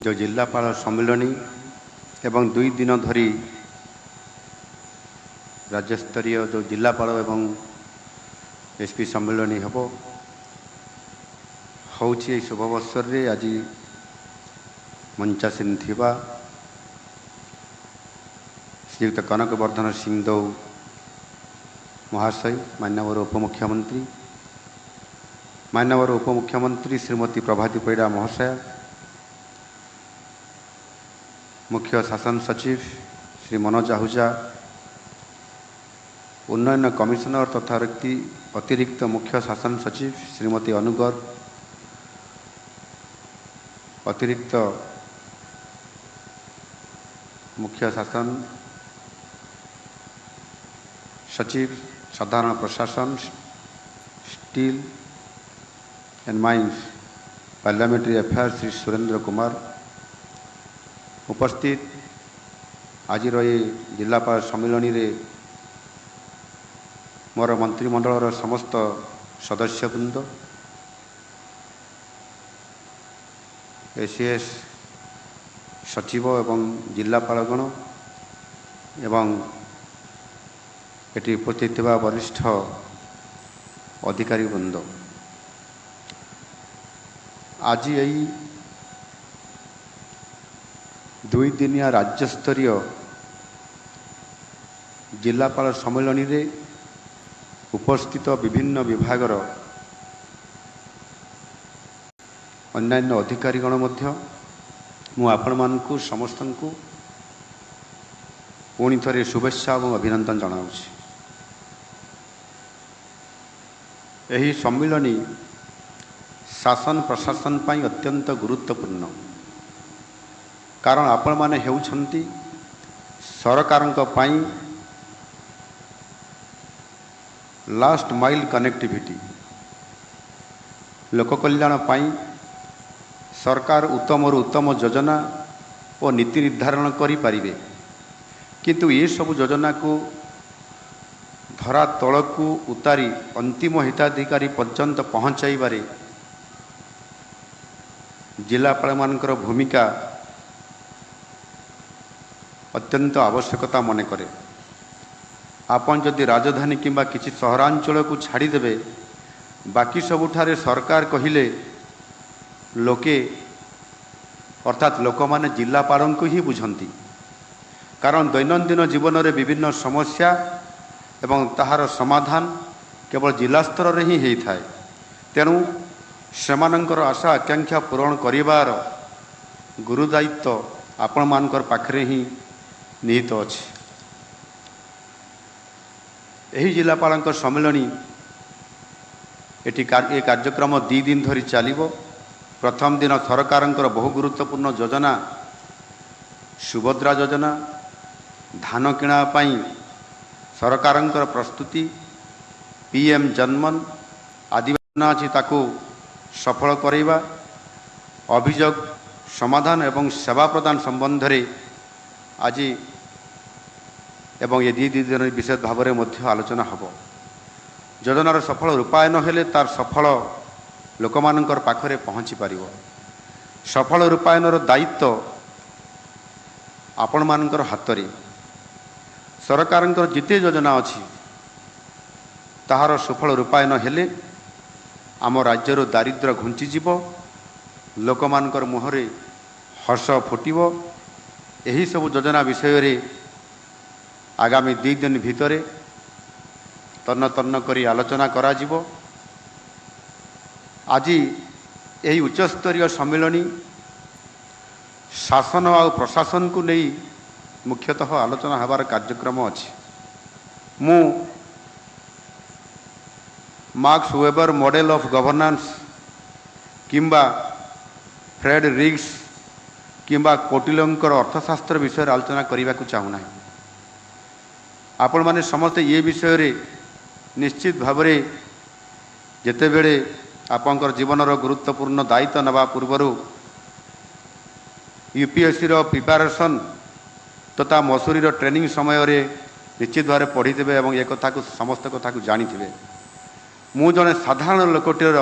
जो जिलापाल सम्मिलनी एवं 2 दिन धरी राज्यस्तरीय जो जिलापाल एवं एसपी सम्मिलनी हम होची शुभ अवसर रे आज मंचासीन थिबा श्रीयुक्त कनकवर्धन सिंहदेव महाशय, मान्यवर उपमुख्यमंत्री, मान्यवर उपमुख्यमंत्री श्रीमती प्रभाती परिडा महाशय, मुख्य शासन सचिव श्री मनोज आहूजा, उन्नयन कमिशनर तथा अतिरिक्त मुख्य शासन सचिव श्रीमती अनुगर, अतिरिक्त मुख्य शासन सचिव साधारण प्रशासन steel and mines parliamentary affairs Shri Surendra Kumar, उपस्थित आज ये जिलापाल सम्मिलनी रे मोर मंत्रिमंडल समस्त सदस्यवृंद, एसीएस सचिव एवं जिलापालगण एवं एटी उपस्थित वरिष्ठ अधिकारी वृंद, आज यही 2 दिनिया राज्यस्तरीय जिलापाल सम्मिलनी रे उपस्थित विभिन्न विभागर अन्यान्य अधिकारीगण मध्य मु आपण मानकु समस्त को पुणी थरे शुभेच्छा और अभिनंदन जनाऊँगी। यही सम्मिलनी शासन प्रशासन पाई अत्यंत गुरुत्वपूर्ण, कारण आपण माने हेउछंती सरकारंक पाई लास्ट माइल कनेक्टिविटी, लोक कल्याण पाई सरकार उत्तम उत्तम योजना और नीति निर्धारण करि पारिबे, किंतु ये सब योजना को धरा तलकू उतारी अंतिम हिताधिकारी पर्यंत पहुँचाइबारे जिलापाल मानकर भूमिका अत्यंत आवश्यकता मन करे। आपन जदि राजधानी किंबा किसी सहरांचल को छाड़ीदेवे, बाकी सबुठारे सरकार कहिले लोके अर्थात लोक माने जिलापाल को ही बुझंती, कारण दैनंदिन जीवन में विभिन्न समस्या एवं ताहार समाधान केवल जिला स्तर रे ही होता है। तेणु सेमानंकर आशा आकांक्षा पूरण करिवार गुरुदायित्व आपण मानकर पाखरे ही निहित अछि। यही जिलापाल सम्मिलनी एटी ए कार्यक्रम 2 दिन धरी चलिबो। प्रथम दिन सरकारंकर बहु गुरुत्वपूर्ण योजना सुभद्रा योजना, धान किणा पाई सरकारंकर प्रस्तुति, पीएम जनमन आदि अछि ताकू सफल करैबा, अभियोग समाधान एवं सेवा प्रदान संबंध रे आज एवं ये 2 दिन विशेष भाव में मध्य आलोचना हब। योजनार सफल रूपायन हेले तार सफल लोक मानकर पाखरे पहुँची पारिबो। सफल रूपायनर दायित्व आपण मानकर हातरे। सरकारंकर जिते योजना अछि ताहार सफल रूपायन हेले आम राज्यर दारिद्र्य घुंचीजीव, लोक मानकर मुहरे हर्ष फुटिबो। यही सब योजना विषय रे आगामी 2 दिन भितरे तन्न तन्न करी आलोचना करा जिवो। आज यही उच्चस्तरीय सम्मिलनी शासन और प्रशासन को नहीं मुख्यतः आलोचना हबार कार्यक्रम अछि। मु Marx Weber model of governance किंबा फ्रेड रिग्स किंबा कोटिलंकर अर्थशास्त्र विषय आलोचना करने को चाहूना। आपण माने समस्ते ये विषय रे निश्चित भाव रे जेते बेले आपंकर जीवनर गुरुत्वपूर्ण दायित्व नवा पूर्वर यूपीएससी रो प्रिपरेशन तथा मसूरी रो ट्रेनिंग समय रे निश्चित भाव पढ़ी थे और एक कथा को समस्त कथा को जानी थे। मु जड़े साधारण लोकटीर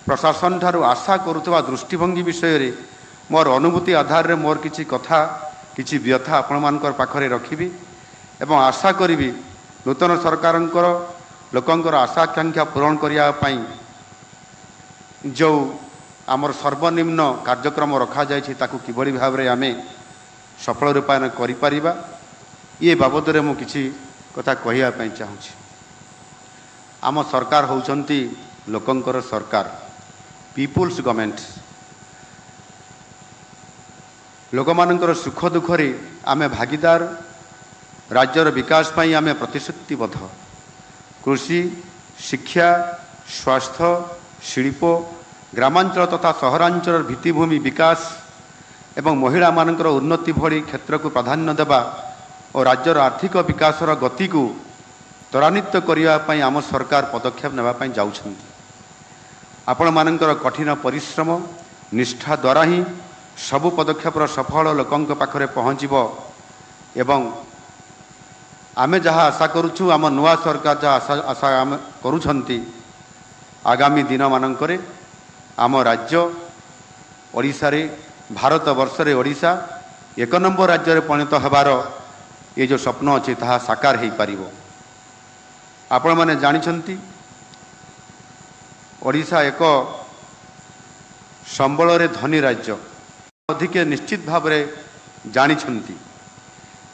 प्रशासन ठारू आशा करुवा दृष्टिभंगी विषय रे मोर अनुभूति आधार रे मोर किछि कथा किछि व्यथा आपणमानकर पाखरे रखिबी एवं आशा करिबी नूतन सरकारंकर लोकंकर आशा आकांक्षा पूरण करिया पई जो आमर सर्वनिम्न कार्यक्रम रखा जायछि ताकू किबळी भाबरे आमे सफल रूपायन करि परिबा ये बाबद रे मु किछि कथा कहिया पई चाहूछि। आम सरकार होउछंती लोकंकर सरकार पीपुल्स गवर्नमेंट। लोकमानंकर सुख दुखरे आमे भागीदार राज्यर विकास पई आमे प्रतिश्रुतिबद्ध। कृषि शिक्षा स्वास्थ्य शिल्प ग्रामांचल तथा सहरांचल भित्तिभूमि विकास एवं महिला मानकर उन्नति भली क्षेत्र को प्राधान्य देवा और राज्यर आर्थिक विकासर गति को त्वरान्वित करने आम सरकार पदक्षेप नेबापी जाउछंती। आपण मानकर कठिन परिश्रम निष्ठा द्वारा ही सबु पदक्षेपर सफल लोकंक पाखरे पहुँचब एवं आमे जहाँ आशा करुछु आम नुआ सरकार जहाँ आशा आम करुछंती आगामी दिन मानकरे आम राज्य ओडिशा रे भारत वर्ष रे ओडिशा एक नंबर राज्य रे परिणत होबार ये जो स्वप्न अच्छे ताहा साकार हो पारिबो। आपण माने जानिछंती ओडिशा एक संबल रे धनी राज्य अधिक निश्चित भाव रे जानिछंती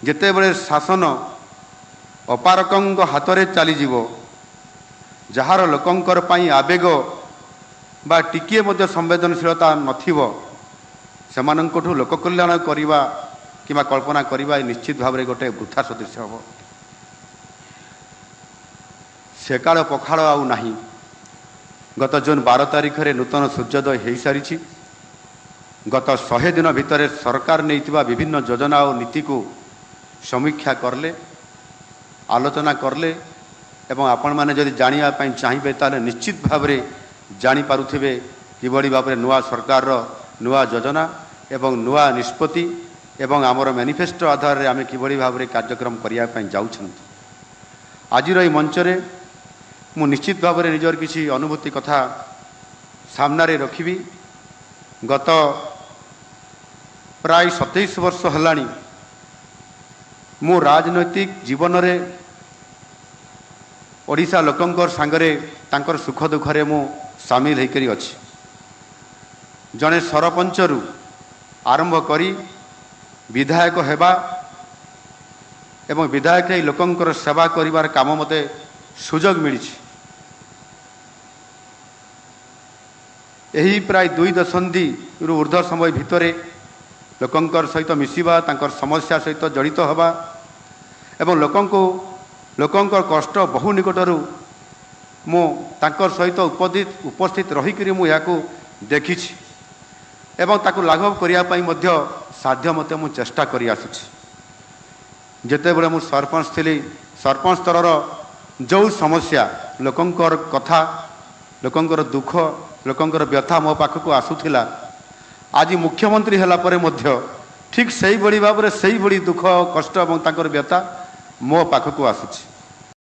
जेते बेले शासन अपारकंग हाथ रे चली जीवो जहार लोकंकर पाई आवेग बा टिकिए मध्य संवेदनशीलता नथिबो सेमानंकठु लोक कल्याण करिबा किबा कल्पना करिबा निश्चित भाव रे गोटे वृथा सदृश हबो। सेकाळ पखाळ आउ नाही। गत जून 12 तारिख रे नूतन सूर्योदय हो सारी। गत 100 दिन भितर सरकार नैतिबा विभिन्न योजना और नीति को समीक्षा करले आलोचना करले एवं आपण माने जदि जानिया पई चाहिबे ताले निश्चित भाव रे जानी पारुथिबे किबड़ी भाव रे नुआ सरकार रो नुआ योजना एवं नुआ निष्पत्ति एवं आमर मैनिफेस्टो आधार रे आमे किबड़ी भाव रे कार्यक्रम करिया पई जाउछंती। आज रो मंच रे मु निश्चित भाव रे निजर किछि अनुभूति कथा सामना रे रखिबी। गत प्राय 27 वर्ष हलानी मु राजनैतिक जीवन रे ओडिशा लोकंकर सांगरे तांकर सुख दुखरे मु सामिल होकर अछि। जने सरपंचरू आरंभ करी विधायक हेबा एवं विधायक लोकंकर सेवा करिवार काम मते सुजोग मिली। यही प्राय 2 दशंधि रु ऊर्ध्व समय भितरे लोकंकर सहित मिसिबा तांकर समस्या सहित जड़ित हवा एवं लोकंकर कष्ट बहु निकटरू मु तांकर सहित उपस्थित रहीकरी मु याकू देखिछि एवं ताकू लाघव करिया पई मध्य साध्य मते मु चेष्टा करि आसुछि। जेते बेले मु सरपंच थिली सरपंच स्तरर जो समस्या लोकंकर कथा लोकंकर दुख लोकंकर व्यथा मो पाखकू आसुथिला आज मुख्यमंत्री हला परे मध्य ठीक सही बड़ी भाव रे सही बड़ी दुख कष्ट एवं तांकर व्यथा मो पाखकू आसुछि।